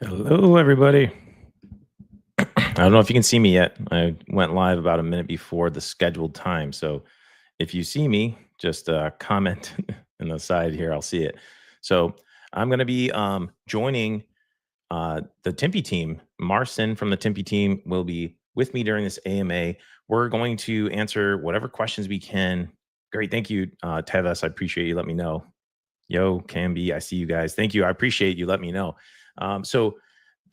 Hello, everybody. I don't know if you can see me yet. I went live about a minute before the scheduled time. So if you see me, just comment in the side here. I'll see it. So I'm going to be joining the TIMPI team. Marcin from the TIMPI team will be with me during this AMA. We're going to answer whatever questions we can. Great. Thank you, Tevis. I appreciate you. Let me know. Yo, Camby, I see you guys. Thank you. I appreciate you. Let me know. So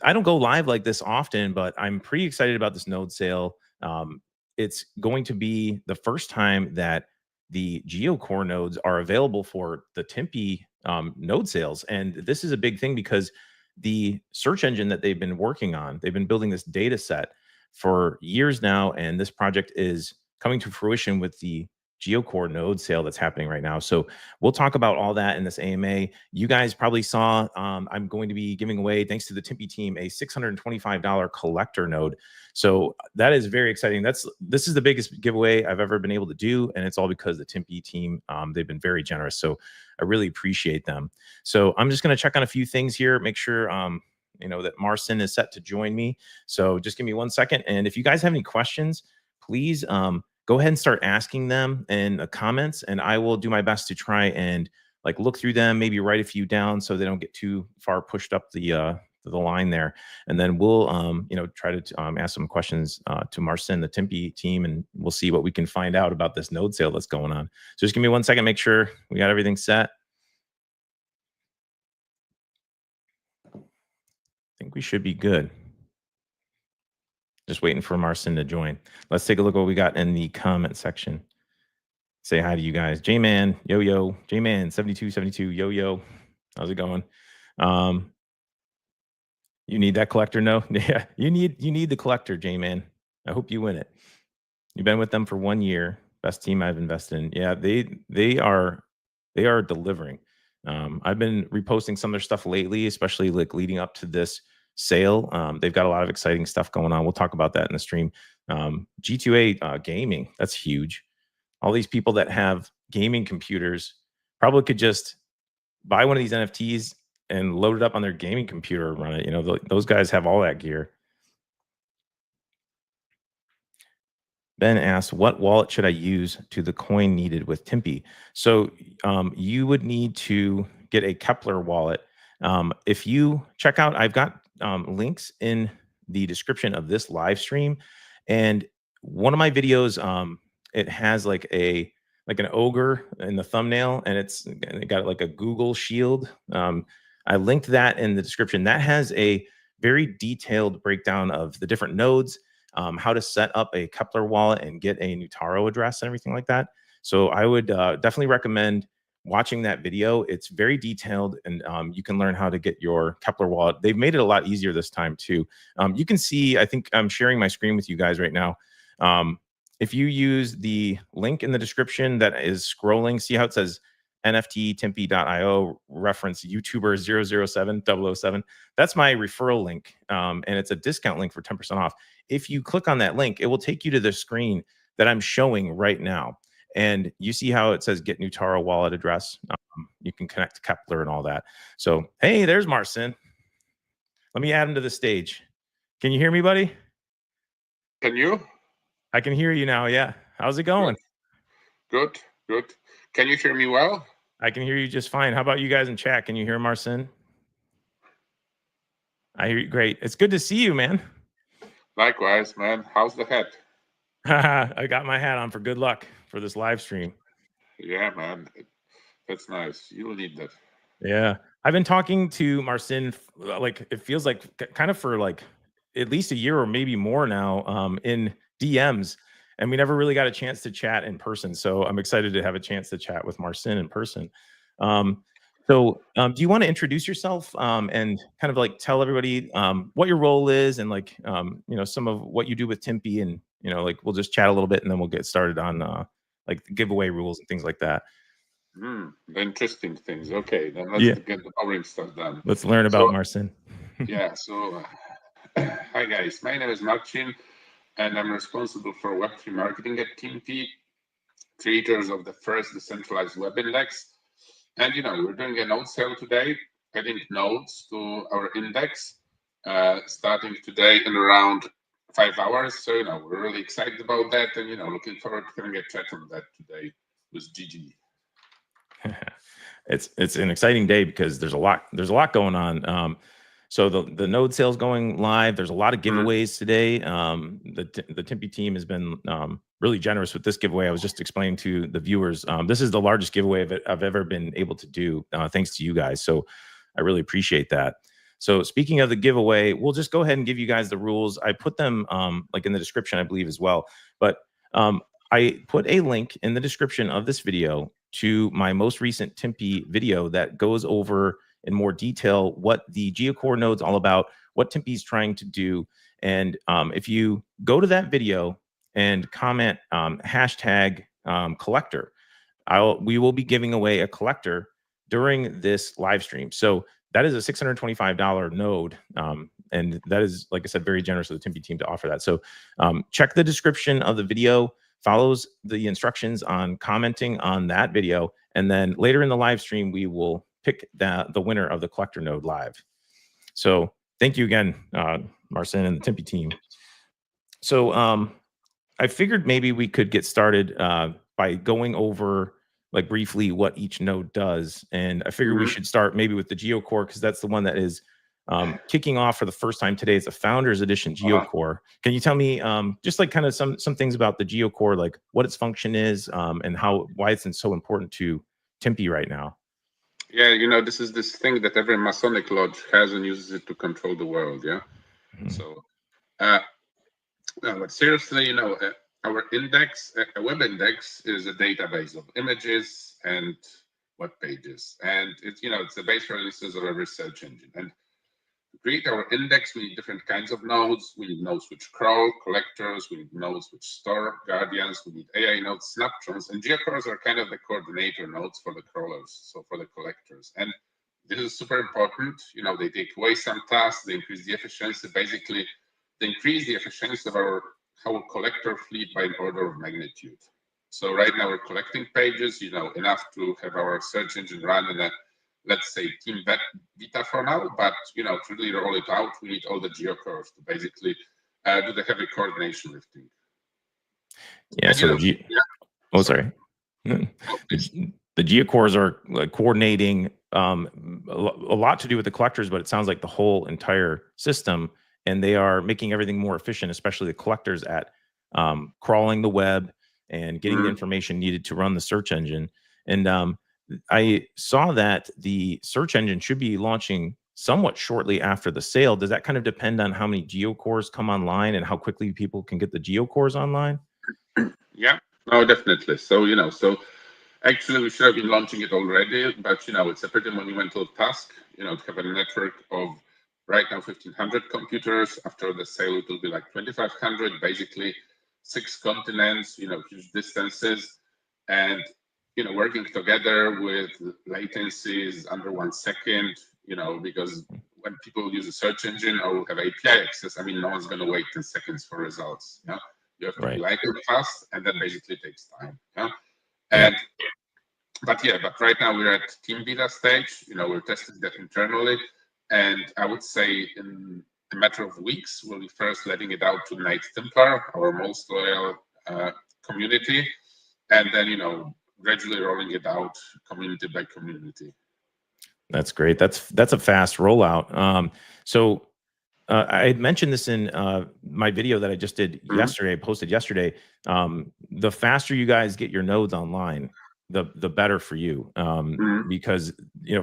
I don't go live like this often, but I'm pretty excited about this node sale. It's going to be the first time that the Geo-Core nodes are available for the TIMPI node sales. And this is a big thing because the search engine that they've been working on, they've been building this data set for years now. And this project is coming to fruition with the Geo-Core node sale that's happening right now. So we'll talk about all that in this AMA. You guys probably saw I'm going to be giving away, thanks to the TIMPI team, a $625 collector node. So that is very exciting. This is the biggest giveaway I've ever been able to do, and it's all because the TIMPI team, they've been very generous. So I really appreciate them. So I'm just going to check on a few things here, make sure that Marcin is set to join me. So just give me 1 second. And if you guys have any questions, please go ahead and start asking them in the comments, and I will do my best to try and like look through them, maybe write a few down so they don't get too far pushed up the line there. And then we'll try to ask some questions to Marcin, the TIMPI team, and we'll see what we can find out about this node sale that's going on. So just give me 1 second, make sure we got everything set. I think we should be good. Just waiting for Marcin to join. Let's take a look at what we got in the comment section. Say hi to you guys. J-Man, yo, J-Man, 7272, yo. How's it going? You need that collector? No? Yeah, you need the collector, J-Man. I hope you win it. You've been with them for 1 year. Best team I've invested in. Yeah, they are delivering. I've been reposting some of their stuff lately, especially like leading up to this sale. They've got a lot of exciting stuff going on. We'll talk about that in the stream. G2A gaming, that's huge. All these people that have gaming computers probably could just buy one of these NFTs and load it up on their gaming computer and run it. Those guys have all that gear. Ben asked, what wallet should I use to the coin needed with TIMPI? So you would need to get a Kepler wallet. If you check out, I've got links in the description of this live stream. And one of my videos, it has like an ogre in the thumbnail, and it got like a Google shield. I linked that in the description. That has a very detailed breakdown of the different nodes, how to set up a Kepler wallet and get a Neutaro address and everything like that. So I would definitely recommend watching that video. It's very detailed, and you can learn how to get your Kepler wallet. They've made it a lot easier this time too. You can see, I think I'm sharing my screen with you guys right now. If you use the link in the description that is scrolling, see how it says nfttimpi.io reference YouTuber 007007. That's my referral link, and it's a discount link for 10% off. If you click on that link, it will take you to the screen that I'm showing right now. And you see how it says get Neutaro wallet address. You can connect to Kepler and all that. So, hey, there's Marcin. Let me add him to the stage. Can you hear me, buddy? Can you? I can hear you now. Yeah. How's it going? Good. Can you hear me well? I can hear you just fine. How about you guys in chat? Can you hear Marcin? I hear you. Great. It's good to see you, man. Likewise, man. How's the hat? I got my hat on for good luck for this live stream. Yeah, man. That's nice. You'll need that. Yeah. I've been talking to Marcin, like it feels like kind of for like at least a year or maybe more now, in DMs, and we never really got a chance to chat in person. So I'm excited to have a chance to chat with Marcin in person. Do you want to introduce yourself and kind of like tell everybody what your role is and like some of what you do with TIMPI, and like we'll just chat a little bit and then we'll get started on like the giveaway rules and things like that. Interesting things. Okay, then let's get the boring stuff done. Let's learn about Marcin. Yeah. So, hi guys. My name is Marcin, and I'm responsible for Web3 marketing at TIMPI, creators of the first decentralized web index. And we're doing a node sale today, adding nodes to our index. starting today in around 5 hours. So, we're really excited about that, and, looking forward to having a chat on that today with Gigi. It's an exciting day because there's a lot going on. So the node sales going live. There's a lot of giveaways today. The TIMPI team has been really generous with this giveaway. I was just explaining to the viewers. This is the largest giveaway I've ever been able to do, thanks to you guys. So I really appreciate that. So speaking of the giveaway, we'll just go ahead and give you guys the rules. I put them like in the description, I believe, as well. But I put a link in the description of this video to my most recent TIMPI video that goes over in more detail what the Geo-Core node's all about, what TIMPI is trying to do. And if you go to that video and comment hashtag collector, we will be giving away a collector during this live stream. So that is a $625 node. And that is, like I said, very generous of the TIMPI team to offer that. So check the description of the video, follows the instructions on commenting on that video, and then later in the live stream, we will pick the winner of the collector node live. So thank you again, Marcin and the TIMPI team. So I figured maybe we could get started by going over like briefly what each node does. And I figured we should start maybe with the Geo-Core because that's the one that is kicking off for the first time today. It's a Founders Edition Geo-Core. Can you tell me just like kind of some things about the Geo-Core, like what its function is and why it's so important to TIMPI right now? Yeah, this is this thing that every Masonic lodge has and uses it to control the world. Yeah. So, no, but seriously, our index, a web index, is a database of images and web pages, and it's a base for instance of every search engine. And to create our index, we need different kinds of nodes. We need nodes which crawl, collectors. We need nodes which store, guardians. We need AI nodes, snapshots, and Geo-Cores are kind of the coordinator nodes for the crawlers, so for the collectors. And this is super important. They take away some tasks, they increase the efficiency. Basically, they increase the efficiency of our collector fleet by an order of magnitude. So right now we're collecting pages, enough to have our search engine run in a, let's say, team beta for now, but to really roll it out, we need all the Geo-Cores to basically do the heavy coordination lifting. Yeah. And, so oh, sorry. The Geo-Cores are like coordinating a lot to do with the collectors, but it sounds like the whole entire system, and they are making everything more efficient, especially the collectors at crawling the web and getting the information needed to run the search engine. And I saw that the search engine should be launching somewhat shortly after the sale. Does that kind of depend on how many Geo-Cores come online and how quickly people can get the Geo-Cores online? Yeah, no, definitely. So, so actually we should have been launching it already, but, it's a pretty monumental task, to have a network of right now 1,500 computers. After the sale, it will be like 2,500, basically 6 continents, huge distances, and working together with latencies under 1 second, because when people use a search engine or have API access, I mean, no one's going to wait 10 seconds for results. You have to be lightning fast, and that basically takes time. And but right now we're at team beta stage. We're testing that internally, and I would say in a matter of weeks we'll be first letting it out to Knight Templar, our most loyal community, and then gradually rolling it out community by community. That's great. That's a fast rollout. So I had mentioned this in my video that I just did yesterday, posted yesterday. The faster you guys get your nodes online, the better for you. Because,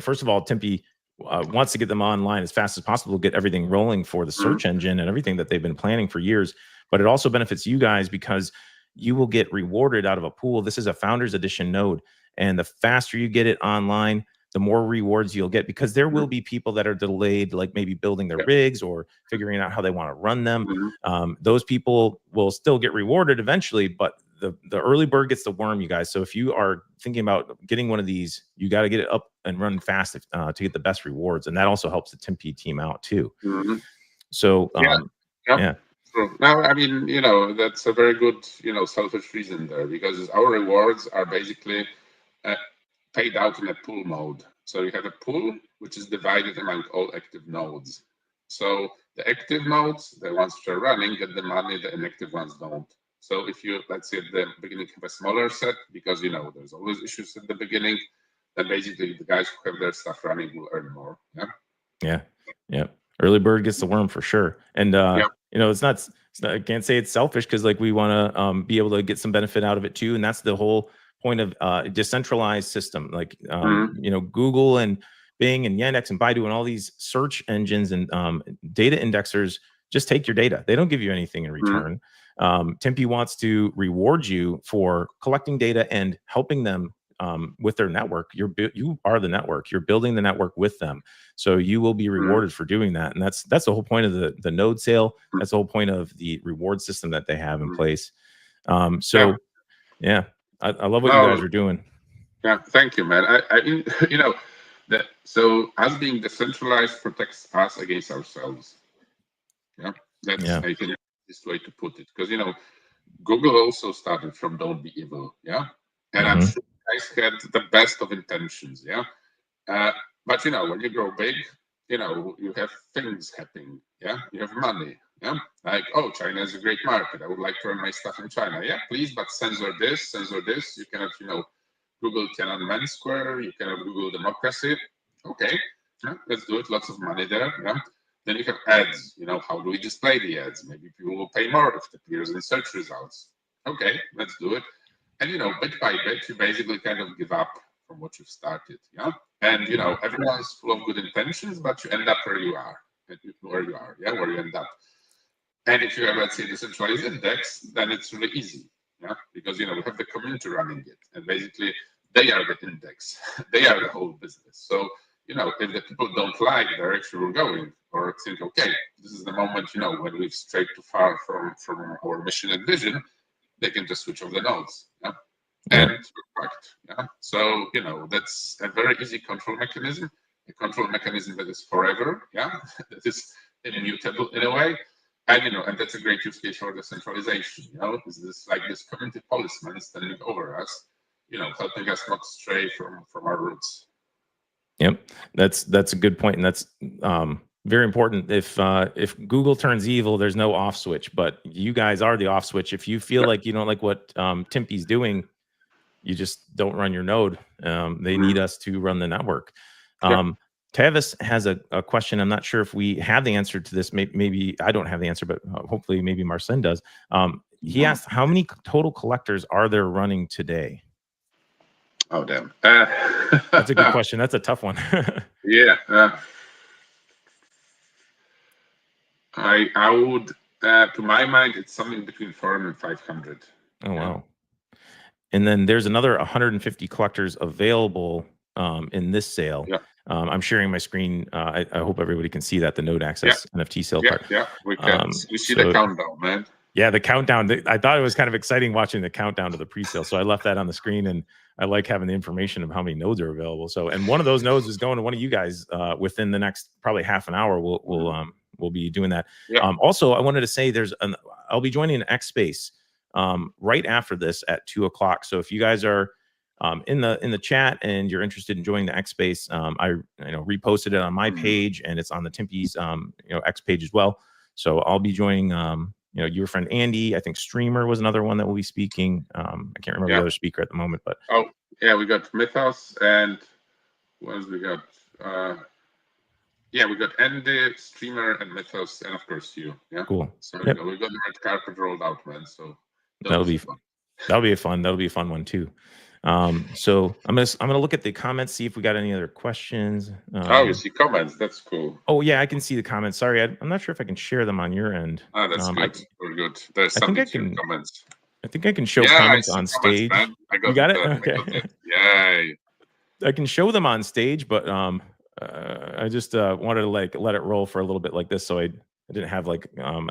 first of all, TIMPI wants to get them online as fast as possible, get everything rolling for the search engine and everything that they've been planning for years. But it also benefits you guys because you will get rewarded out of a pool. This is a Founders Edition node. And the faster you get it online, the more rewards you'll get, because there will be people that are delayed, like maybe building their rigs or figuring out how they want to run them. Those people will still get rewarded eventually, but the early bird gets the worm, you guys. So if you are thinking about getting one of these, you got to get it up and run fast to get the best rewards. And that also helps the TIMPI team out too. So, yeah. So now, I mean, that's a very good, selfish reason there, because our rewards are basically paid out in a pool mode. So you have a pool which is divided among all active nodes. So the active nodes, the ones which are running, get the money, the inactive ones don't. So if you, let's say at the beginning, have a smaller set, because there's always issues at the beginning, then basically the guys who have their stuff running will earn more. Yeah. Early bird gets the worm for sure. And it's not I can't say it's selfish, because like we want to be able to get some benefit out of it too. And that's the whole point of decentralized system. Like Google and Bing and Yandex and Baidu and all these search engines and data indexers just take your data. They don't give you anything in return. TIMPI wants to reward you for collecting data and helping them with their network. You are the network. You're building the network with them, so you will be rewarded for doing that. And that's the whole point of the node sale. That's the whole point of the reward system that they have in place. I love what you guys are doing. Yeah, thank you, man. So us being decentralized protects us against ourselves. That's I think this way to put it, because Google also started from don't be evil. And I'm sure you guys had the best of intentions. But when you grow big, you have things happening. You have money. Like, oh, China is a great market. I would like to run my stuff in China. Please, but censor this. You cannot, Google Tiananmen Square. You cannot Google democracy. Okay, let's do it. Lots of money there. Then you have ads. How do we display the ads? Maybe people will pay more if it appears in search results. Okay, let's do it. And bit by bit, you basically kind of give up from what you've started. And everyone's full of good intentions, but you end up where you are. Where you end up. And if you have, let's say, a decentralized index, then it's really easy. Because we have the community running it, and basically they are the index. They are the whole business. So if the people don't like the direction we're going, or think, okay, this is the moment, when we've strayed too far from our mission and vision, they can just switch off the nodes. And so that's a very easy control mechanism, a control mechanism that is forever, that is immutable in a way. And that's a great use case for decentralization. This like this community policeman standing over us, helping us not stray from our roots. Yep, that's a good point, and that's very important. If Google turns evil, there's no off switch, but you guys are the off switch. If you feel like you don't like what TIMPI's doing, you just don't run your node. They need us to run the network. Tavis has a question. I'm not sure if we have the answer to this. Maybe I don't have the answer, but hopefully maybe Marcin does. He asked, how many total collectors are there running today? Oh, damn. That's a good question. That's a tough one. I would, to my mind, it's something between 400 and 500. Oh, wow. And then there's another 150 collectors available in this sale. I'm sharing my screen. I hope everybody can see that, the node access NFT sale part. We can. We see the countdown, man. Yeah, the countdown. I thought it was kind of exciting watching the countdown to the pre-sale. So I left that on the screen, and I like having the information of how many nodes are available. So, and one of those nodes is going to one of you guys within the next probably half an hour. We'll be doing that. Also, I wanted to say I'll be joining an X Space right after this at 2 o'clock. So if you guys are in the chat and you're interested in joining the X Space, I reposted it on my page, and it's on the TIMPI's X page as well. So I'll be joining your friend Andy. I think Streamer was another one that will be speaking. I can't remember the other speaker at the moment, but we got Mythos, and what else we got? We got Andy, Streamer, and Mythos, and of course you. Cool. So we got the red carpet rolled out, man. So that'll be fun. That'll be a fun one too. So I'm gonna look at the comments, see if we got any other questions. You see comments. That's cool. Oh yeah, I can see the comments. Sorry, I'm not sure if I can share them on your end. That's good. We're good. There's some comments. I think I can show comments on stage. You got it? Okay. I can show them on stage, but I just wanted to let it roll for a little bit like this, so I didn't have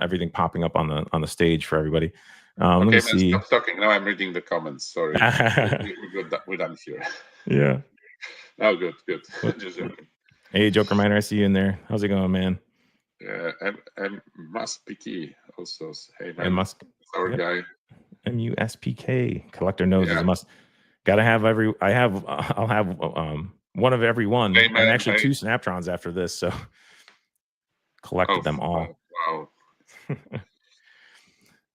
everything popping up on the stage for everybody. Let me see. Stop talking. Now I'm reading the comments. Sorry. We're done here. Yeah. Oh, good. Just hey, Joker Miner, I see you in there. How's it going, man? And Muspiki also. Hey, man. And Musk. Our guy. MUSPK. Collector nodes is a must. Gotta have I'll have one of every one. Hey, man, and actually 2 Snaptrons after this. So collected them all. Wow.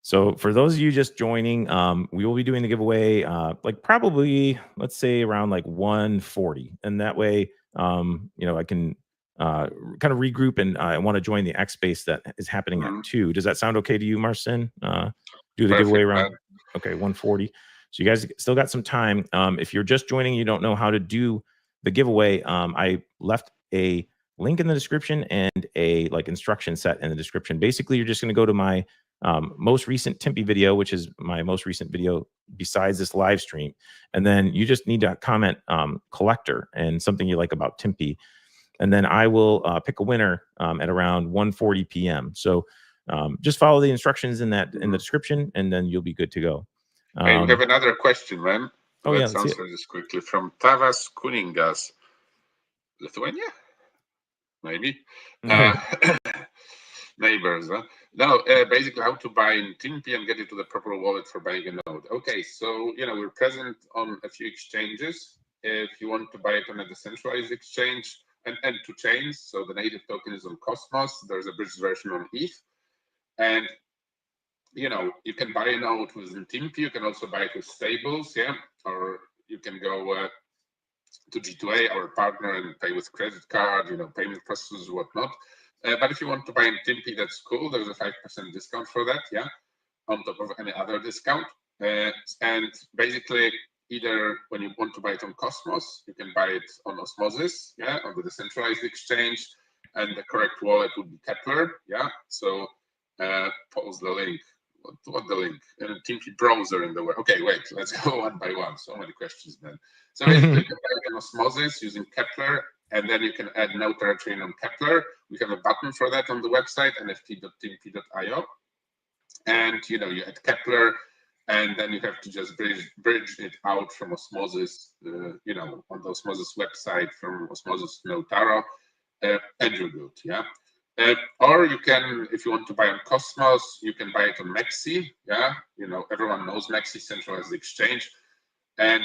So for those of you just joining, we will be doing the giveaway like probably, let's say, around like 1:40, and that way I can kind of regroup, and I want to join the X space that is happening at 2. Does that sound okay to you, Marcin? Do the giveaway around 1:40. So you guys still got some time. If you're just joining, you don't know how to do the giveaway, I left a link in the description and a instruction set in the description. Basically, you're just going to go to my most recent TIMPI video, which is my most recent video besides this live stream. And then you just need to comment collector and something you like about TIMPI. And then I will pick a winner at around 1:40 p.m. So just follow the instructions in the description, and then you'll be good to go. Hey, we have another question, man. Let's answer this quickly from Tavas Kuningas, Lithuania, maybe. Neighbors, huh? No, basically how to buy in TIMPI and get it to the proper wallet for buying a node. Okay, so we're present on a few exchanges. If you want to buy it on a decentralized exchange and two chains, so the native token is on Cosmos. There's a bridged version on ETH, and you can buy a node within TIMPI. You can also buy it with stables, or you can go to G2A, our partner, and pay with credit card, payment processes, whatnot. But if you want to buy in TIMPI, that's cool. There's a 5% discount for that, on top of any other discount. And basically, either when you want to buy it on Cosmos, you can buy it on Osmosis, on the decentralized exchange, and the correct wallet would be Kepler, So post the link. What the link? TIMPI browser in the web. Okay, wait, let's go one by one. So many questions, man. So basically, you can buy it on Osmosis using Kepler, and then you can add Neutaro chain on Kepler. We have a button for that on the website, nft.timpi.io. And you add Kepler, and then you have to just bridge it out from Osmosis, on the Osmosis website from Osmosis to Neutaro, and you're good, or you can, if you want to buy on Cosmos, you can buy it on Maxi, everyone knows Maxi, centralized exchange. And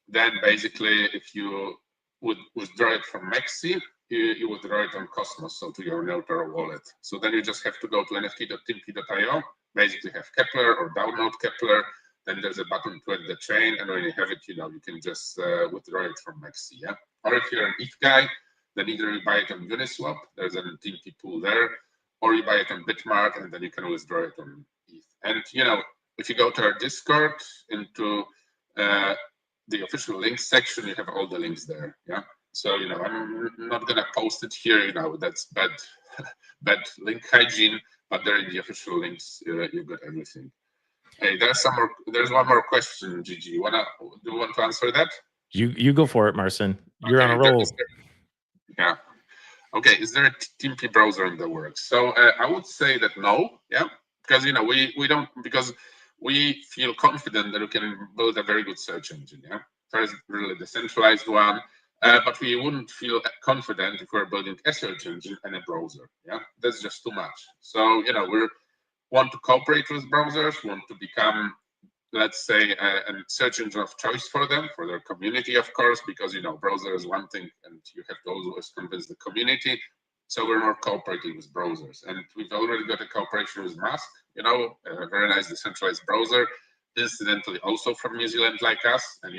then basically, if you would withdraw it from Maxi, you withdraw it on Cosmos, so to your Neutaro wallet. So then you just have to go to nft.timpi.io, basically have Kepler or download Kepler, then there's a button to add the chain, and when you have it, you can just withdraw it from Maxi, Or if you're an ETH guy, then either you buy it on Uniswap, there's a TIMPI pool there, or you buy it on Bitmart, and then you can withdraw it on ETH. And if you go to our Discord into the official links section, you have all the links there, So I'm not gonna post it here, that's bad bad link hygiene, but there in the official links, you've got everything. Hey, there's one more question, Gigi. Do you want to answer that? You go for it, Marcin. You're on a roll. Okay, is there a TIMPI browser in the works? So I would say that no, because we don't, because we feel confident that we can build a very good search engine, First, really decentralized one, but we wouldn't feel confident if we're building a search engine and a browser, That's just too much. So we want to cooperate with browsers, want to become, let's say, a search engine of choice for them, for their community, of course, because browser is one thing, and you have to always convince the community. So we're more cooperating with browsers, and we've already got a cooperation with Musk, a very nice decentralized browser, incidentally also from New Zealand, like us, and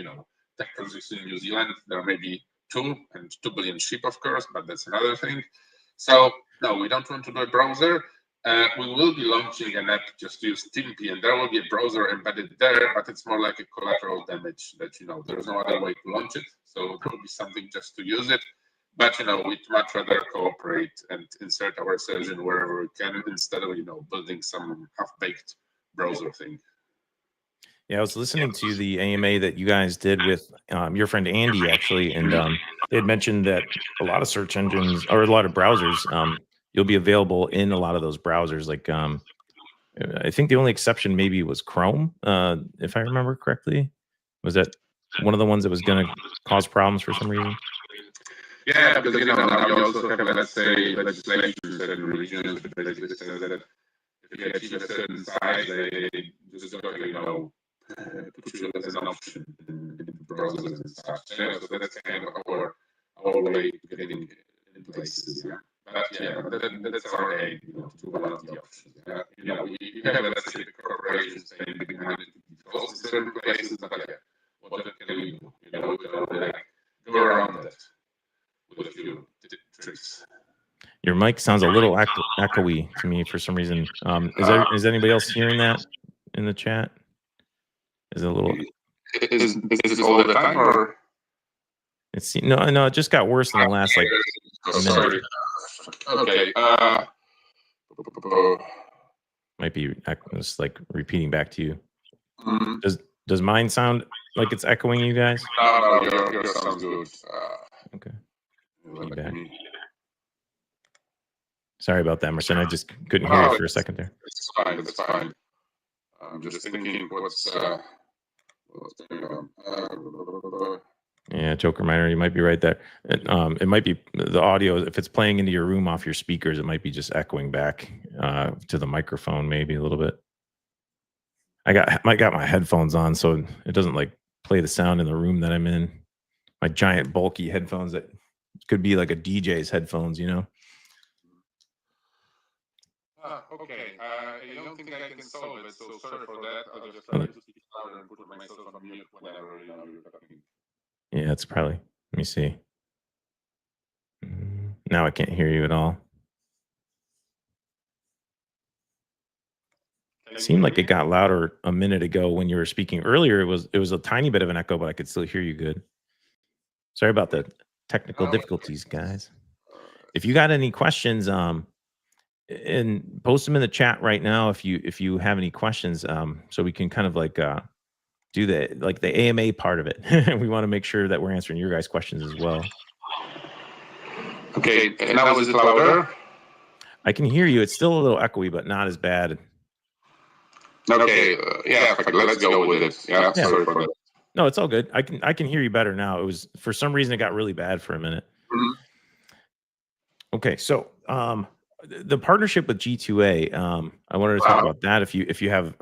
tech projects in New Zealand, there may be 2 billion sheep, of course, but that's another thing. So no, we don't want to do a browser. We will be launching an app just to use TIMPI, and there will be a browser embedded there, but it's more like a collateral damage that, there's no other way to launch it. So there will be something just to use it. But, we'd much rather cooperate and insert our search in wherever we can instead of, building some half-baked browser thing. Yeah, I was listening to the AMA that you guys did with your friend Andy, actually, and they had mentioned that a lot of search engines or a lot of browsers, you'll be available in a lot of those browsers. Like, I think the only exception maybe was Chrome, if I remember correctly. Was that one of the ones that was going to cause problems for some reason? Yeah, because now we also have, let's say, legislation in certain regions that basically says that if you achieve a certain size, they just don't, put you as an option in the browsers and stuff. So that's kind of our way to getting in places. But yeah, that's our aim, to one of the options. We have, let's say, the corporations saying big money to be close to certain places, but yeah, what can we do? We can only like go around that with a few tricks. Your mic sounds a little echoey to me for some reason. Is anybody else hearing that in the chat? Is it a little? Is this all the time, or? It's no. It just got worse in the last like minute. Sorry. Okay. Might be just like repeating back to you. Mm-hmm. Does mine sound like it's echoing you guys? No, yours sounds good. Okay. Feedback. Sorry about that, Marcin. I just couldn't hear you for a second there. It's fine. That's fine. I'm just thinking what's going on. Yeah, Joker Miner, you might be right there. It might be the audio. If it's playing into your room off your speakers, it might be just echoing back to the microphone, maybe a little bit. I got my headphones on, so it doesn't like play the sound in the room that I'm in. My giant bulky headphones that could be like a DJ's headphones, Okay. I don't think I can solve it, so sorry for that. I'll just try to speak louder and put myself on mute whenever you're talking. Yeah, it's probably. Let me see. Now I can't hear you at all. It seemed like it got louder a minute ago when you were speaking earlier. It was a tiny bit of an echo, but I could still hear you good. Sorry about the technical difficulties, guys. If you got any questions, and post them in the chat right now if you have any questions, so we can kind of like do the AMA part of it. We want to make sure that we're answering your guys' questions as well. Okay, now is it louder? I can hear you. It's still a little echoey, but not as bad. Okay, yeah, let's go with it. Yeah, sorry for that. No, it's all good. I can hear you better now. It was, for some reason, it got really bad for a minute. Mm-hmm. Okay, so the partnership with G2A, I wanted to talk about that. If you have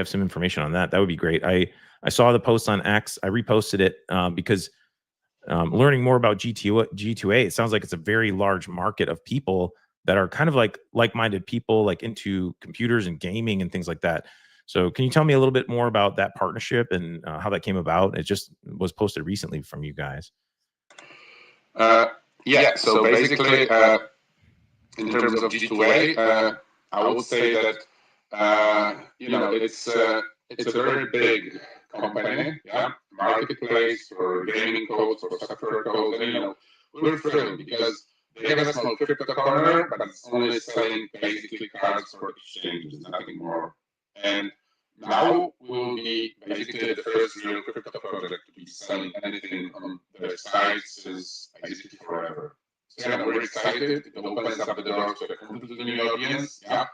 some information on that, that would be great. I saw the post on X. I reposted it because learning more about G2A, it sounds like it's a very large market of people that are kind of like-minded people, like into computers and gaming and things like that. So can you tell me a little bit more about that partnership and how that came about? It just was posted recently from you guys. Yeah, so basically, in terms of G2A, I would say that it's a very big company, marketplace for gaming codes, for software codes, and we're thrilled because they have a small crypto corner, but it's only selling basically cards for exchanges, nothing more. And now we'll be basically the first real crypto project to be selling anything on their sites is basically forever. So we're excited. It opens up the doors to a completely new audience. Yeah.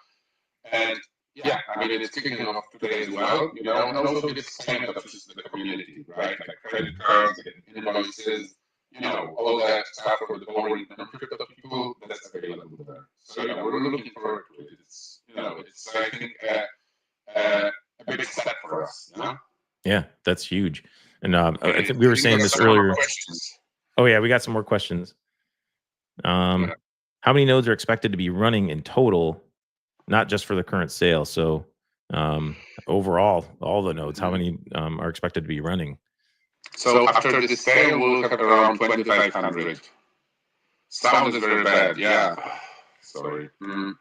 And yeah, I mean, it's kicking off today as well, and also gets payment options to the community, right? Like credit cards, invoices, all that stuff for the boring non-crypto people, that's available there. So, we're looking forward to it. It's I think, a big step for us, Yeah, that's huge. And I think we were saying this earlier. Oh yeah, we got some more questions. How many nodes are expected to be running in total, not just for the current sale? So overall, all the nodes, how many are expected to be running? So after this sale, we'll have around 2,500. Sound is very bad. Yeah. Sorry. Do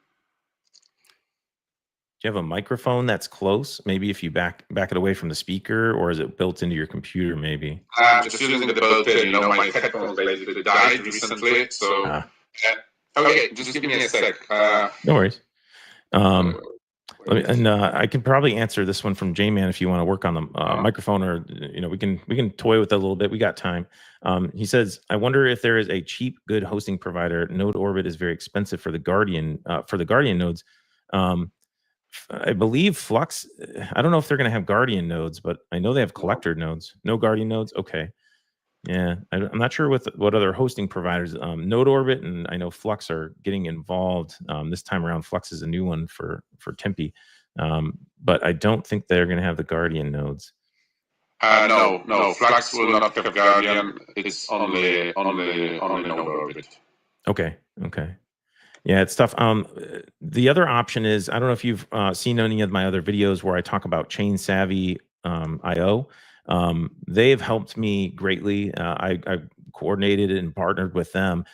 you have a microphone that's close? Maybe if you back it away from the speaker, or is it built into your computer? Maybe. I'm just using the built-in. My headphones basically died recently, so. Okay, just give me a sec. No worries. I can probably answer this one from J-Man if you want to work on the microphone, or we can toy with it a little bit. We got time. He says, I wonder if there is a cheap, good hosting provider. Node Orbit is very expensive for the Guardian nodes. I believe Flux. I don't know if they're going to have Guardian nodes, but I know they have collector nodes. No Guardian nodes. Okay. Yeah, I'm not sure what other hosting providers. Node Orbit and I know Flux are getting involved. This time around, Flux is a new one for TIMPI, but I don't think they're going to have the Guardian nodes. No. Flux will not have Guardian. It's only Node Orbit. Okay. Yeah, it's tough. The other option is, I don't know if you've seen any of my other videos where I talk about Chain Savvy IO. They've helped me greatly. I coordinated and partnered with them.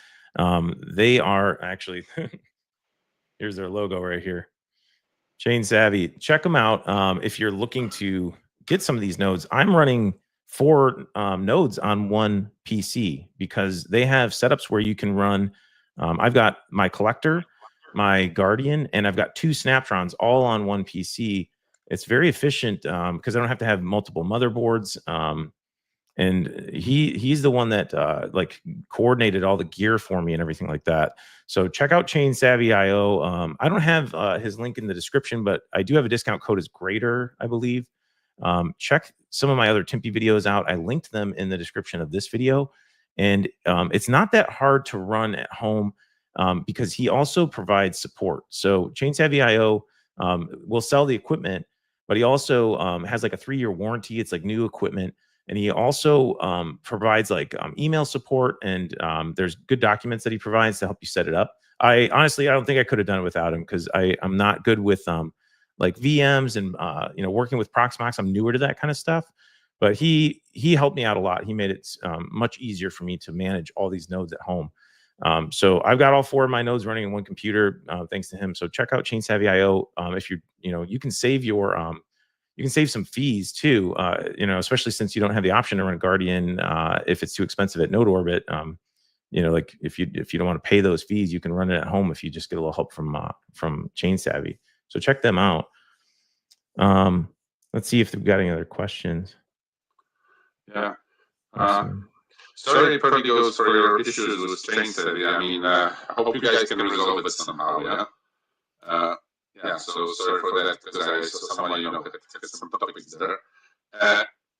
They are actually, here's their logo right here. Chain Savvy. Check them out if you're looking to get some of these nodes. I'm running 4 nodes on one PC because they have setups where you can run. I've got my collector, my guardian, and I've got 2 snaptrons all on one PC. It's very efficient because I don't have to have multiple motherboards. And he's the one that like coordinated all the gear for me and everything like that. So check out Chain Savvy IO. I don't have his link in the description, but I do have a discount code is greater, I believe. Check some of my other Timpi videos out. I linked them in the description of this video, and it's not that hard to run at home because he also provides support. So Chain Savvy IO will sell the equipment, but he also has like a 3-year warranty. It's like new equipment. And he also provides like email support, and there's good documents that he provides to help you set it up. I honestly, I don't think I could have done it without him because I'm not good with like VMs and working with Proxmox. I'm newer to that kind of stuff, but he helped me out a lot. He made it much easier for me to manage all these nodes at home. So I've got all 4 of my nodes running in one computer thanks to him. So check out Chain Savvy IO if you can save your you can save some fees too, especially since you don't have the option to run Guardian if it's too expensive at Node Orbit. Like if you don't want to pay those fees, you can run it at home if you just get a little help from Chain Savvy. So check them out. Let's see if we've got any other questions. Yeah. Sorry, Purdy goes for your issues with Chain Savvy. I mean, I hope you guys can resolve it somehow. Yeah. Yeah, so sorry for that because I saw someone had some topics there.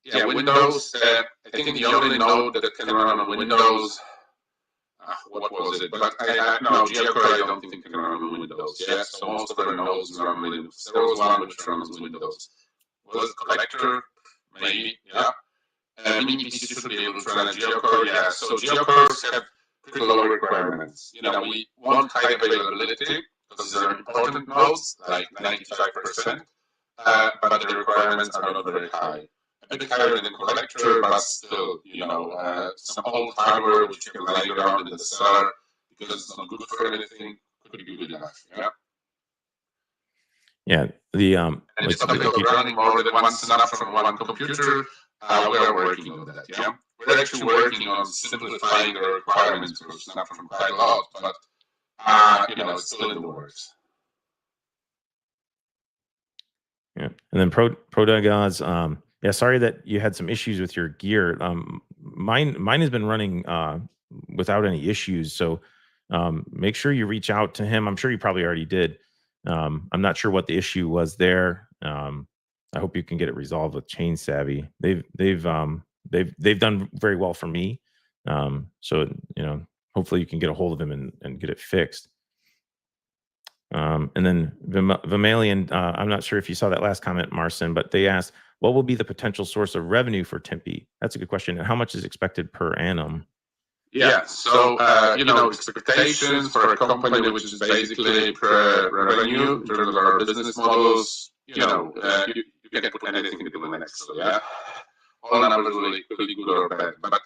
Yeah, Windows. I think the only node that can run on Windows. What was it? But no, Geo-Core I don't think can run on Windows. Yeah, so most of their nodes run Windows. There was one which runs Windows. Was it Collector? Maybe. Yeah. Mini PC should be able to run a Geo-Core. Yeah. So Geo-Cores have pretty low requirements. We want high availability, because these are important nodes, like 95%, but the requirements are not very high. A bit higher than Collector, but still, some old hardware which can lie around in the cellar because it's not good for anything could be good enough. Yeah. Yeah. The and it's topic of running more than one snap from one computer. We are working on that. Yeah. We're actually working on simplifying the requirements for snap from quite a lot, but it's still in the works. Yeah, and then Prodagoz, yeah, sorry that you had some issues with your gear. Mine has been running without any issues. So make sure you reach out to him. I'm sure you probably already did. I'm not sure what the issue was there. I hope you can get it resolved with Chain Savvy. They've done very well for me. So hopefully you can get a hold of him and get it fixed. And then Vimalian, I'm not sure if you saw that last comment, Marcin, but they asked, what will be the potential source of revenue for TIMPI? That's a good question. And how much is expected per annum? Yeah, so, expectations for a company which is basically per revenue in terms of our business models, you can put anything into the next, yeah? All numbers really could be good or bad, but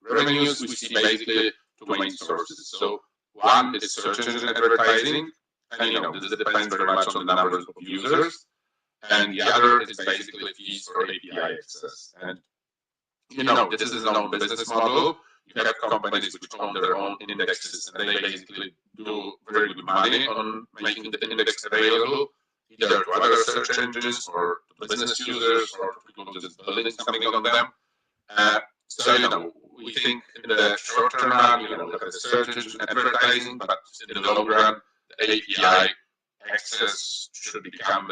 revenues we see basically 2 main sources. So one is search engine advertising, and this depends very much on the numbers of users, and the other is basically fees for API access. And this is a known business model. You have companies which own their own indexes, and they basically do very good money on making the index available, either to other search engines or to business users or to people just building something on them. So we think in the short term run, we have the search engine advertising, but in the long run, the API access should become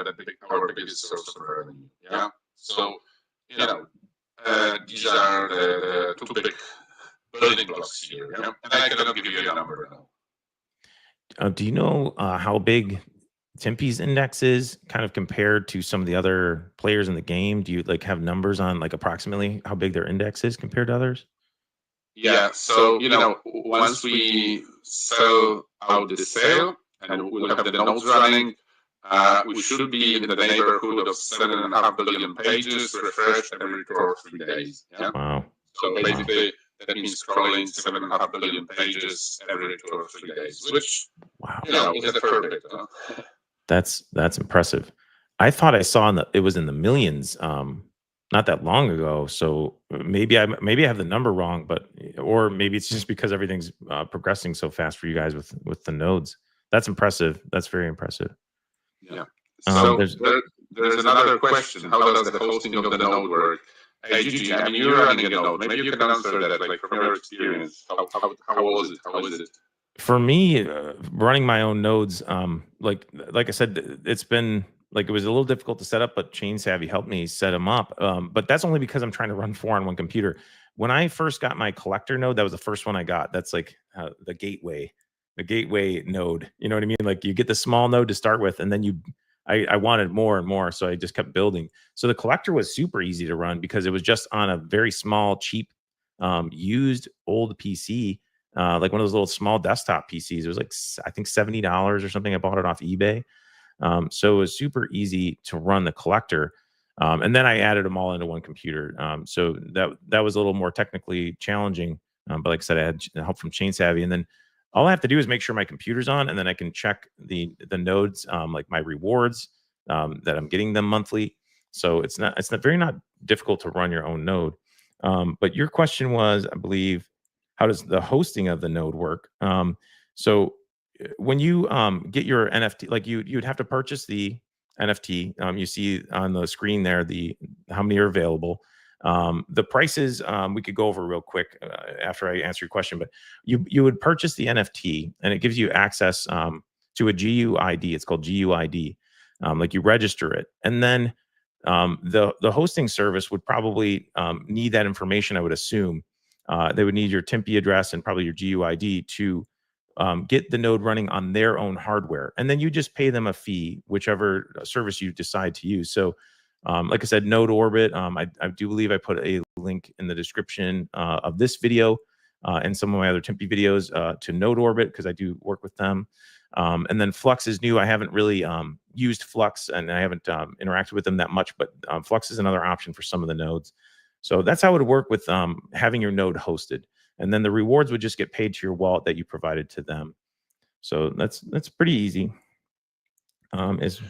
our biggest source of revenue. Yeah. So these are the 2 big building blocks here. Yeah? And I cannot give you a number now. Do you know how big TIMPI's index is, kind of compared to some of the other players in the game? Do you have numbers on approximately how big their index is compared to others? Yeah, so once we sell out the sale and we'll have the nodes running, we should be in the neighborhood of 7.5 billion pages refreshed every 2 or 3 days. Yeah. Wow. So basically, that means scrolling 7.5 billion pages every 2 or 3 days, which is a fair bit. Huh? That's impressive. I thought I saw it was in the millions not that long ago. So maybe I have the number wrong, but or maybe it's just because everything's progressing so fast for you guys with the nodes. That's impressive. That's very impressive. Yeah. So there's another question. How does the hosting of the node work? Hey, Gigi, I mean, you're running a node. Maybe you can answer that, like from your experience. How was it? How is it? For me, running my own nodes, like I said, it's been like it was a little difficult to set up, but Chain Savvy helped me set them up. But that's only because I'm trying to run 4 on one computer. When I first got my collector node, that was the first one I got. That's like the gateway node. You know what I mean? Like you get the small node to start with, and then I wanted more and more, so I just kept building. So the collector was super easy to run because it was just on a very small, cheap, used old PC. Like one of those little small desktop PCs. It was like, I think $70 or something. I bought it off eBay. So it was super easy to run the collector. And then I added them all into one computer. So that was a little more technically challenging. But like I said, I had help from Chain Savvy. And then all I have to do is make sure my computer's on, and then I can check the nodes, like my rewards, that I'm getting them monthly. So it's not very not difficult to run your own node. But your question was, I believe, how does the hosting of the node work? So when you get your NFT, like you'd have to purchase the NFT. You see on the screen there how many are available. The prices we could go over real quick after I answer your question, but you would purchase the NFT and it gives you access to a GUID. It's called GUID. Like you register it, and then the hosting service would probably need that information. I would assume they would need your TIMPI address and probably your GUID to get the node running on their own hardware, and then you just pay them a fee, whichever service you decide to use. So, like I said, Node Orbit. I do believe I put a link in the description of this video and some of my other TIMPI videos to Node Orbit because I do work with them. And then Flux is new. I haven't really used Flux and I haven't interacted with them that much, but Flux is another option for some of the nodes. So that's how it would work with having your node hosted. And then the rewards would just get paid to your wallet that you provided to them. So that's pretty easy. Is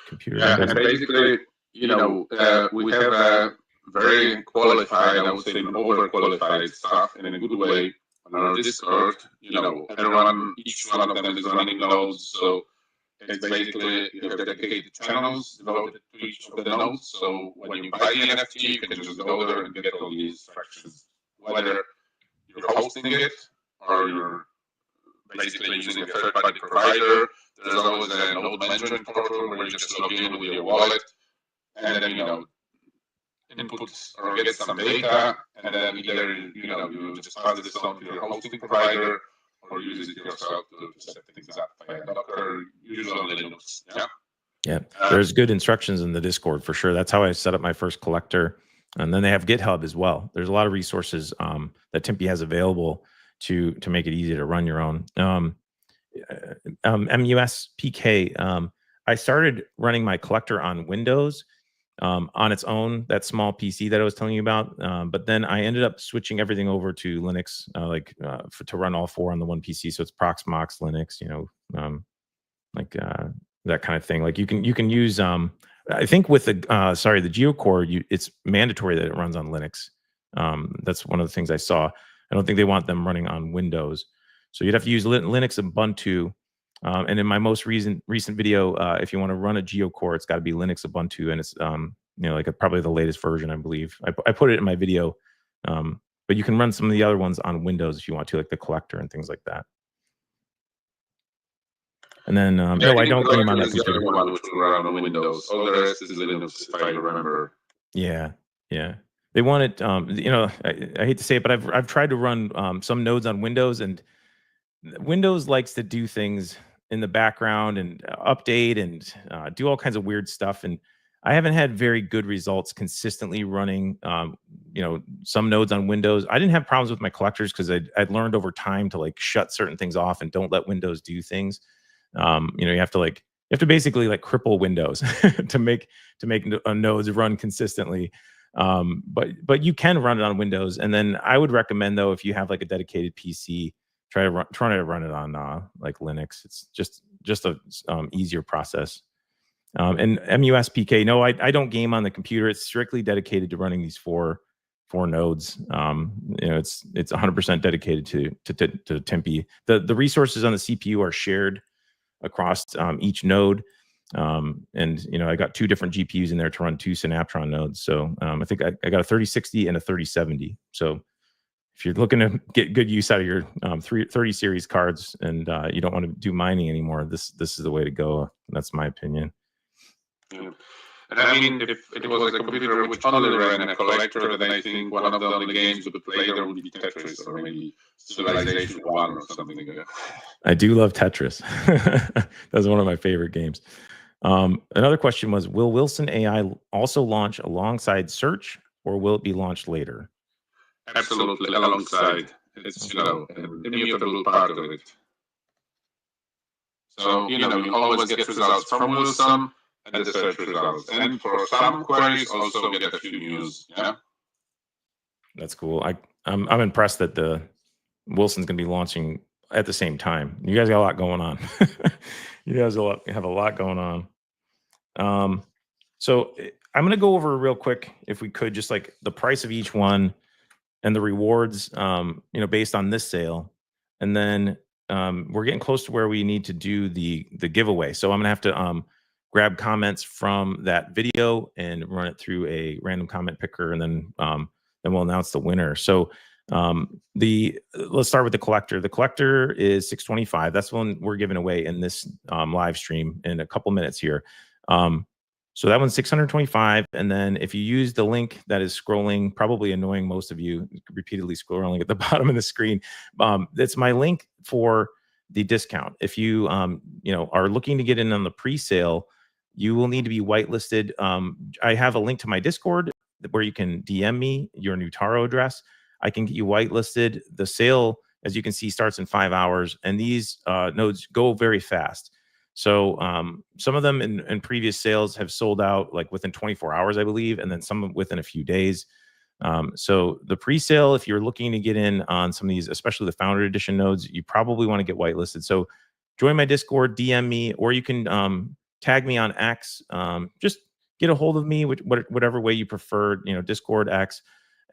computer. Yeah, and basically, we have a very qualified, I would say, overqualified staff in a good way on our Discord. Everyone, each one of them is running nodes, so it's basically you have dedicated channels devoted to each of the nodes. So when you buy the NFT, you can just go there and get all the instructions, whether you're hosting it or you're basically using a third-party provider. There's always a node management portal where you just log in with your wallet and then input or get some data, and then either you just pass this on to your hosting provider or use it yourself to set things up via Docker, usually on Linux. Yeah, there's good instructions in the Discord for sure. That's how I set up my first collector. And then they have GitHub as well. There's a lot of resources that TIMPI has available to make it easy to run your own. MUS PK. I started running my collector on Windows on its own, that small PC that I was telling you about. But then I ended up switching everything over to Linux, to run all 4 on the one PC. So it's Proxmox Linux, that kind of thing. Like you can use. I think with the Geo-Core, it's mandatory that it runs on Linux. That's one of the things I saw. I don't think they want them running on Windows. So you'd have to use Linux Ubuntu. And in my most recent video, if you want to run a Geo-Core, it's got to be Linux Ubuntu, and it's probably the latest version, I believe. I put it in my video, but you can run some of the other ones on Windows if you want to, like the collector and things like that. And then no, I don't run them on that computer. One which will run on Windows. All the rest is Linux, if I remember. Yeah. They want it. I hate to say it, but I've tried to run some nodes on Windows, and Windows likes to do things in the background and update and do all kinds of weird stuff. And I haven't had very good results consistently running, you know, some nodes on Windows. I didn't have problems with my collectors because I'd learned over time to like shut certain things off and don't let Windows do things. You know, you have to basically like cripple Windows to make nodes run consistently. But you can run it on Windows. And then I would recommend, though, if you have like a dedicated PC, try to run it on like Linux. It's just a easier process. And MUSPK, no, I don't game on the computer. It's strictly dedicated to running these four nodes. You know, it's 100% dedicated to TIMPI. The resources on the CPU are shared across each node. And you know, I got 2 different GPUs in there to run 2 Synaptron nodes. So I think I got a 3060 and a 3070. So if you're looking to get good use out of your 30 series cards and you don't want to do mining anymore, this is the way to go. That's my opinion. Yeah. And I mean, if it was a computer which only ran a collector, then I think one of the only games you could play there would be Tetris or maybe Civilization 1 or something. I do love Tetris. That's one of my favorite games. Another question was, will Wilson AI also launch alongside search, or will it be launched later? Absolutely, alongside. It's, you know, an immutable part of it. So, you know, you always get results from Wilson and the search results. And for some queries, also get a few news. Yeah. That's cool. I'm impressed that the Wilson's going to be launching at the same time. You guys got a lot going on. You guys have a lot going on. So I'm going to go over real quick, if we could, just like the price of each one and the rewards, you know, based on this sale. And then we're getting close to where we need to do the giveaway. So I'm going to have to grab comments from that video and run it through a random comment picker, and then we'll announce the winner. So let's start with the collector. The collector is $625. That's the one we're giving away in this live stream in a couple minutes here. So that one's $625. And then if you use the link that is scrolling, probably annoying most of you, repeatedly scrolling at the bottom of the screen, that's my link for the discount. If you you know, are looking to get in on the pre-sale, you will need to be whitelisted. I have a link to my Discord where you can DM me your Neutaro address. I can get you whitelisted. The sale, as you can see, starts in 5 hours, and these nodes go very fast. So some of them in previous sales have sold out like within 24 hours, I believe, and then some within a few days. So the pre-sale, if you're looking to get in on some of these, especially the Founder Edition nodes, you probably want to get whitelisted. So join my Discord, DM me, or you can tag me on X. Just get a hold of me, whatever way you prefer, you know, Discord, X.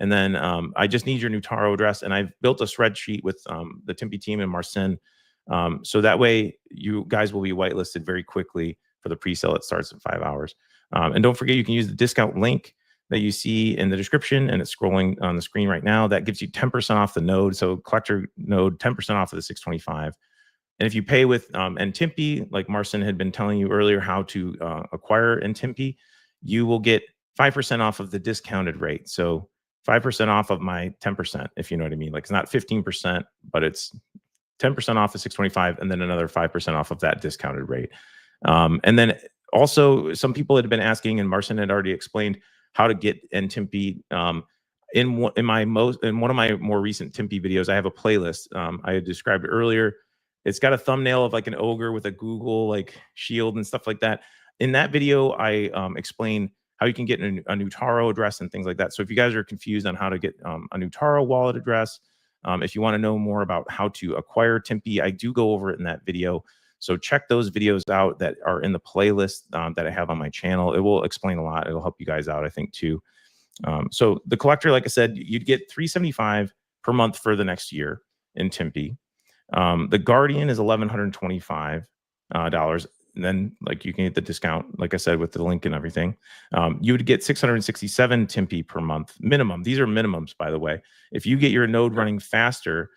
And then I just need your Neutaro address. And I've built a spreadsheet with the TIMPI team and Marcin. So that way you guys will be whitelisted very quickly for the pre-sale that starts in 5 hours. And don't forget, you can use the discount link that you see in the description, and it's scrolling on the screen right now. That gives you 10% off the node. So collector node, 10% off of the 625. And if you pay with NTIMPI, like Marcin had been telling you earlier how to acquire NTIMPI, you will get 5% off of the discounted rate. So 5% off of my 10%, if you know what I mean. Like, it's not 15%, but it's 10% off of 625, and then another 5% off of that discounted rate. And then also, some people had been asking, and Marcin had already explained how to get NTIMPI. In one of my more recent TIMPI videos, I have a playlist. I had described it earlier. It's got a thumbnail of like an ogre with a Google like shield and stuff like that. In that video, I explain how you can get a Neutaro address and things like that. So if you guys are confused on how to get a Neutaro wallet address, if you want to know more about how to acquire TIMPI, I do go over it in that video. So check those videos out that are in the playlist that I have on my channel. It will explain a lot. It'll help you guys out, I think, too. So the collector, like I said, you'd get $375 per month for the next year in TIMPI. The Guardian is $1,125. And then, like, you can get the discount, like I said, with the link and everything. You would get 667 TIMPI per month minimum. These are minimums, by the way. If you get your node running faster,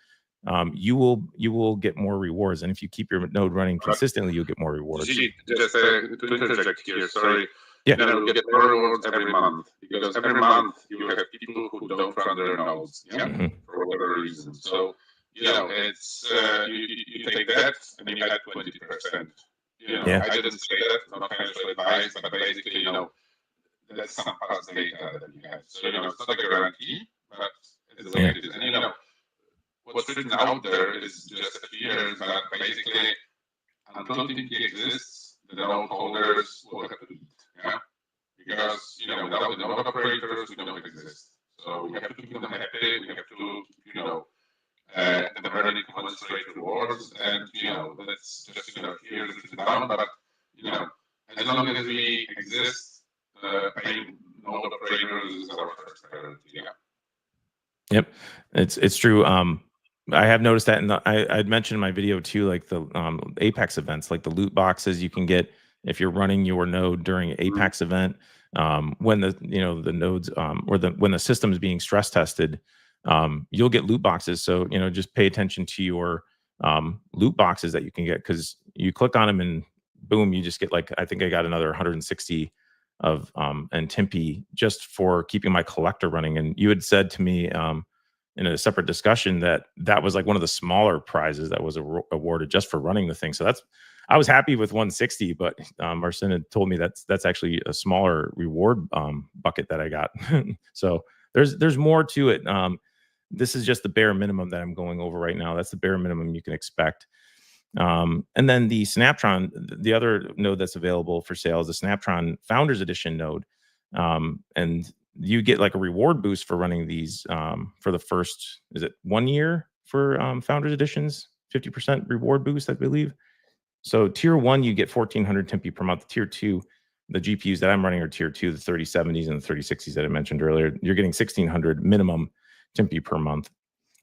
you will get more rewards. And if you keep your node running consistently, you'll get more rewards. Just to interject here, sorry. Yeah. You get more rewards every month, because every month you have people who don't run their nodes, for whatever reason. So, it's you take that and you add 20%. I didn't say that, not financial advice, but basically, that's some past data that you have. So, it's not a guarantee, but it's the way it is. And, what's written out there is just a few years, but basically, until TIMPI exists, the node holders will have to eat, yeah? Because, without the node operators, we don't exist. So we have to keep them happy, we have to, them earning commensurate rewards, and, that's just, here is written down, but, as long as we exist, paying node operators is our first priority, yeah. Yep, it's true. I have noticed that, and I'd mentioned in my video too, like the Apex events, like the loot boxes you can get if you're running your node during Apex event, when the the nodes or when the system is being stress tested, you'll get loot boxes. So just pay attention to your loot boxes that you can get, because you click on them and boom, you just get, like, I think I got another 160 of NTIMPI just for keeping my collector running. And you had said to me in a separate discussion that was like one of the smaller prizes that was awarded just for running the thing. So I was happy with 160, but Marcin had told me that's actually a smaller reward bucket that I got. So there's more to it. This is just the bare minimum that I'm going over right now. That's the bare minimum you can expect. And then the Snaptron, the other node that's available for sale is the Snaptron Founders Edition node. And you get like a reward boost for running these for the first, is it 1 year for Founders Editions? 50% reward boost, I believe. So tier 1, you get 1,400 TIMPI per month. Tier 2, the GPUs that I'm running are tier 2, the 3070s and the 3060s that I mentioned earlier. You're getting 1,600 minimum TIMPI per month.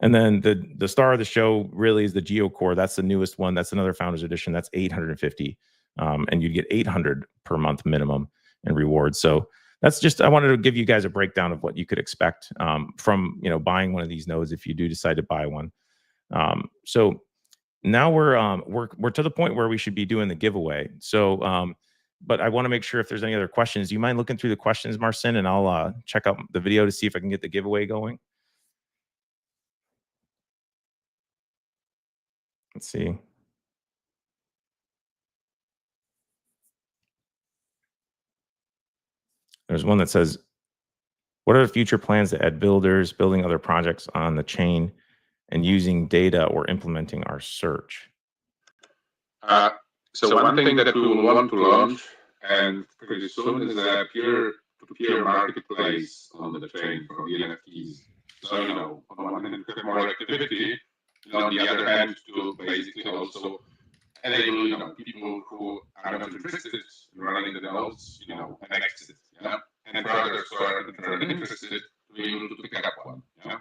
And then the star of the show really is the Geo-Core. That's the newest one. That's another Founders Edition. That's 850. And you'd get 800 per month minimum in rewards. So that's just, I wanted to give you guys a breakdown of what you could expect from buying one of these nodes if you do decide to buy one. So now we're to the point where we should be doing the giveaway. So but I want to make sure if there's any other questions. Do you mind looking through the questions, Marcin, and I'll check out the video to see if I can get the giveaway going? Let's see. There's one that says, what are the future plans to add builders, building other projects on the chain, and using data or implementing our search? So one thing that we will want to launch, and pretty soon, is a peer-to-peer marketplace on the chain for the NFTs. So, on one hand, to have more activity, on the other hand, to basically also enable, people who are not interested in running the nodes, an exit, yeah? And for others who are interested, to be able to pick up one, yeah?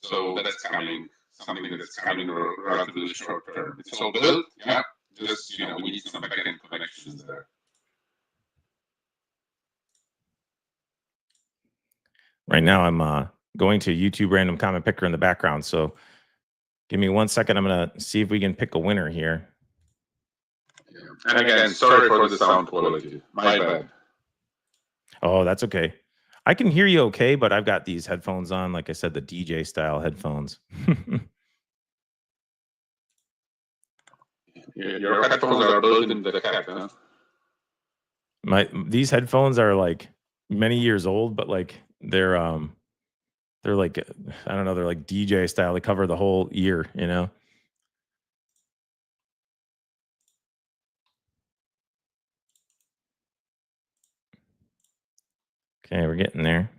So that's coming, something that's coming relatively short term. It's all built, yeah? Just, we need some backend connections there. Right now, I'm going to YouTube random comment picker in the background. So give me 1 second. I'm going to see if we can pick a winner here. Yeah. And again, sorry for the sound quality. My bad. Oh, that's okay. I can hear you okay, but I've got these headphones on. Like I said, the DJ style headphones. Your headphones are built in the head, huh? These headphones are like many years old, but like they're like, I don't know, they're like DJ style. They cover the whole ear, Okay, we're getting there.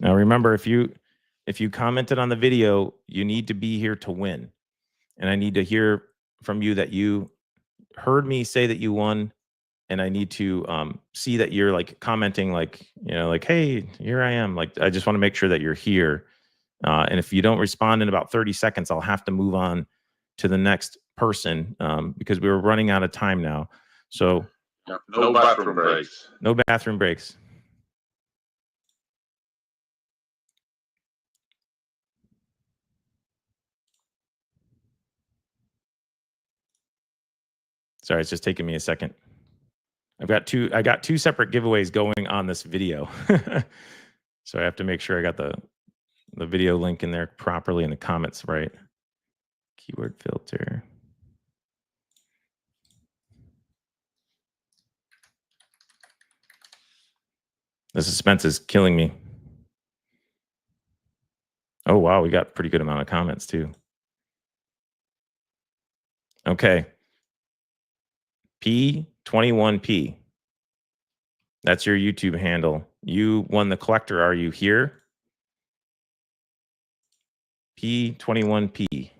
Now remember, if you commented on the video, you need to be here to win. And I need to hear from you that you heard me say that you won. And I need to see that you're like commenting, like, like, hey, here I am. Like, I just want to make sure that you're here. And if you don't respond in about 30 seconds, I'll have to move on to the next person because we were running out of time now. So no bathroom breaks. No bathroom breaks. Sorry, it's just taking me a second. I got two separate giveaways going on this video. So I have to make sure I got the video link in there properly in the comments, right? Keyword filter. The suspense is killing me. Oh, wow. We got a pretty good amount of comments too. Okay. P21P. That's your YouTube handle. You won the collector. Are you here? P21P.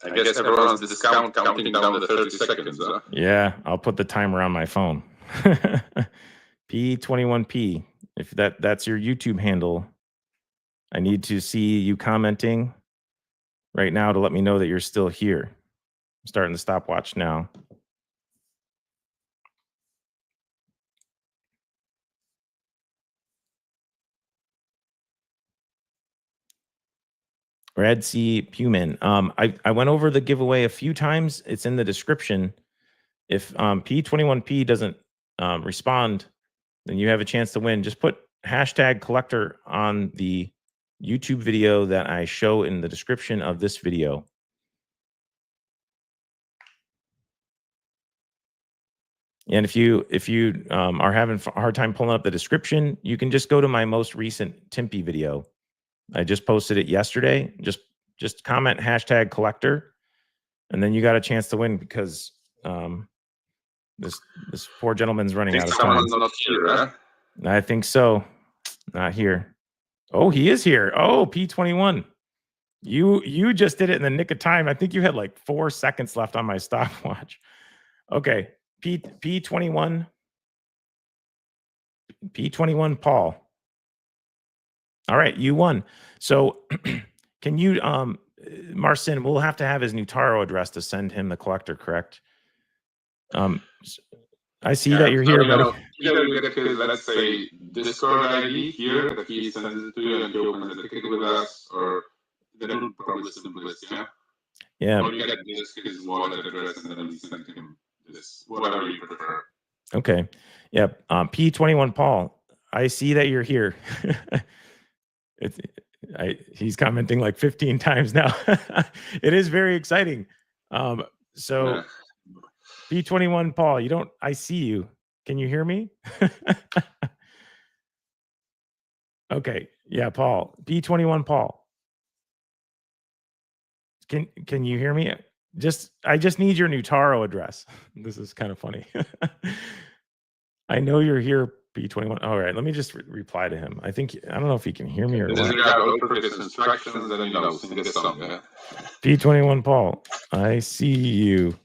I guess everyone's discount counting down the 30 seconds, huh? Yeah, I'll put the timer on my phone. P21P. If that's your YouTube handle, I need to see you commenting right now to let me know that you're still here. I'm starting the stopwatch now. Red Sea Puman. I went over the giveaway a few times. It's in the description. If P21P doesn't respond, then you have a chance to win. Just put #collector on the YouTube video that I show in the description of this video. And if you are having a hard time pulling up the description, you can just go to my most recent TIMPI video. I just posted it yesterday. Just comment #collector, and then you got a chance to win because this poor gentleman's running out of time. Not here, huh? I think so. Not here. Oh, he is here. Oh, P21. You just did it in the nick of time. I think you had like 4 seconds left on my stopwatch. Okay. P21 Paul. All right, you won. So can you Marcin, we'll have to have his Neutaro address to send him the collector, correct? I see that you're here, buddy. You get his, let's say, Discord ID here that he sends it to you and he opens the ticket with us, or that would probably simplest, yeah? Yeah. Or you get his wallet address and then we send him this, whatever you prefer. Okay. Yeah. P21 Paul, I see that you're here. He's commenting like 15 times now. It is very exciting. So P21 Paul, I see you. Can you hear me? Okay. Yeah, Paul. P21 Paul. Can you hear me? I just need your Neutaro address. This is kind of funny. I know you're here, P21. All right, let me just reply to him. I don't know if he can hear me or what. Instructions, then sing this song, yeah? P21 Paul, I see you.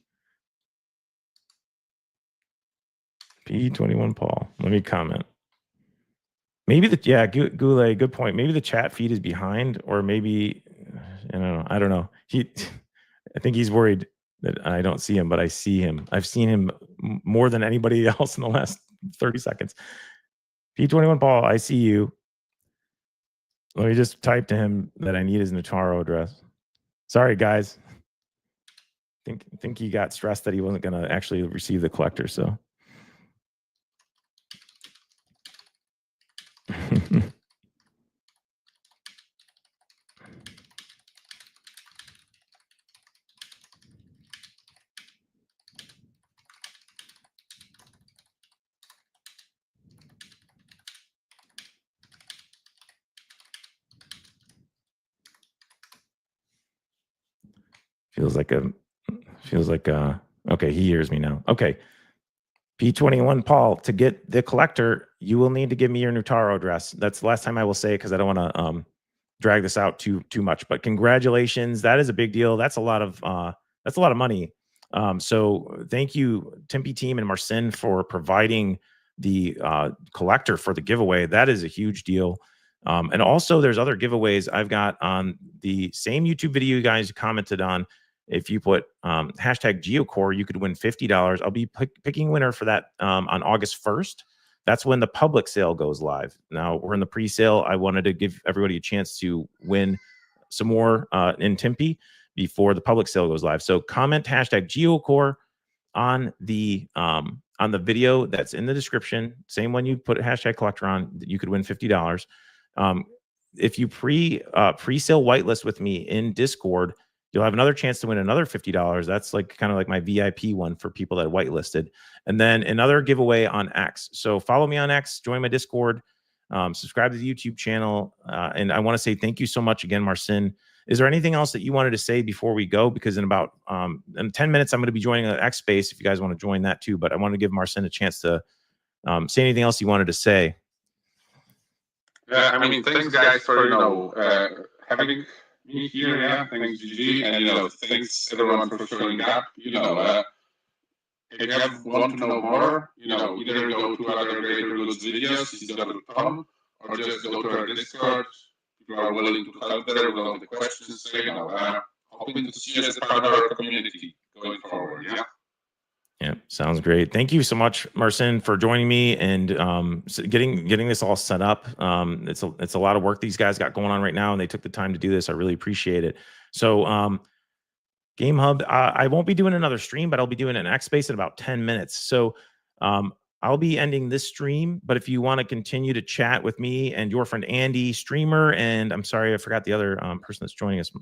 P21 Paul. Let me comment. Maybe Goulet, good point. Maybe the chat feed is behind, or maybe I don't know. I think he's worried that I don't see him, but I see him. I've seen him more than anybody else in the last 30 seconds. P21 Paul, I see you. Let me just type to him that I need his Neutaro address. Sorry, guys. I think he got stressed that he wasn't going to actually receive the collector, so. Feels like okay, he hears me now. Okay. P21 Paul, to get the collector, you will need to give me your Neutaro address. That's the last time I will say it because I don't want to drag this out too much. But congratulations, that is a big deal. That's a lot of money. So thank you, TIMPI team and Marcin, for providing the collector for the giveaway. That is a huge deal. And also, there's other giveaways I've got on the same YouTube video you guys commented on. If you put #Geo-Core, you could win $50. I'll be picking winner for that on August 1st. That's when the public sale goes live. Now we're in the pre-sale. I wanted to give everybody a chance to win some more in TIMPI before the public sale goes live. So comment #Geo-Core on the video that's in the description. Same one you put #collector on, you could win $50. If you pre-sale whitelist with me in Discord, you'll have another chance to win another $50. That's like kind of like my VIP one for people that whitelisted. And then another giveaway on X. So follow me on X, join my Discord. Subscribe to the YouTube channel. And I want to say thank you so much again, Marcin. Is there anything else that you wanted to say before we go? Because in about in 10 minutes, I'm going to be joining the X Space if you guys want to join that too. But I want to give Marcin a chance to say anything else you wanted to say. I mean, thanks guys for having me here. Yeah, thanks Gigi, and thanks everyone for showing up. If you want to know more, either go to other Greater Goods videos, CCW.com, or just go to our Discord. People are willing to help there with all the questions. So, hoping to see you as a part of our community going forward. Yeah. Yeah, sounds great. Thank you so much, Marcin, for joining me and getting this all set up. It's a lot of work these guys got going on right now, and they took the time to do this. I really appreciate it. So, Game Hub, I won't be doing another stream, but I'll be doing an X Space in about 10 minutes. So, I'll be ending this stream. But if you want to continue to chat with me and your friend Andy, streamer, and I'm sorry I forgot the other person that's joining us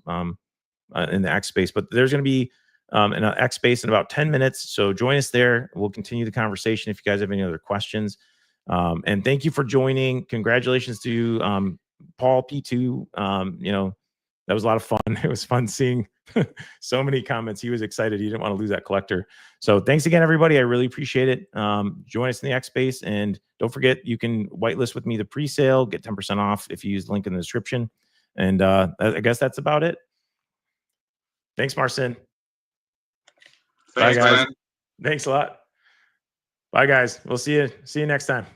in the X Space, but there's going to be in an X Space in about 10 minutes. So join us there. We'll continue the conversation if you guys have any other questions. And thank you for joining. Congratulations to Paul P2. That was a lot of fun. It was fun seeing so many comments. He was excited. He didn't want to lose that collector. So thanks again, everybody. I really appreciate it. Join us in the X Space. And don't forget, you can whitelist with me the pre-sale, get 10% off if you use the link in the description. And I guess that's about it. Thanks, Marcin. Thanks, bye, guys. Man. Thanks a lot. Bye, guys. We'll see you next time.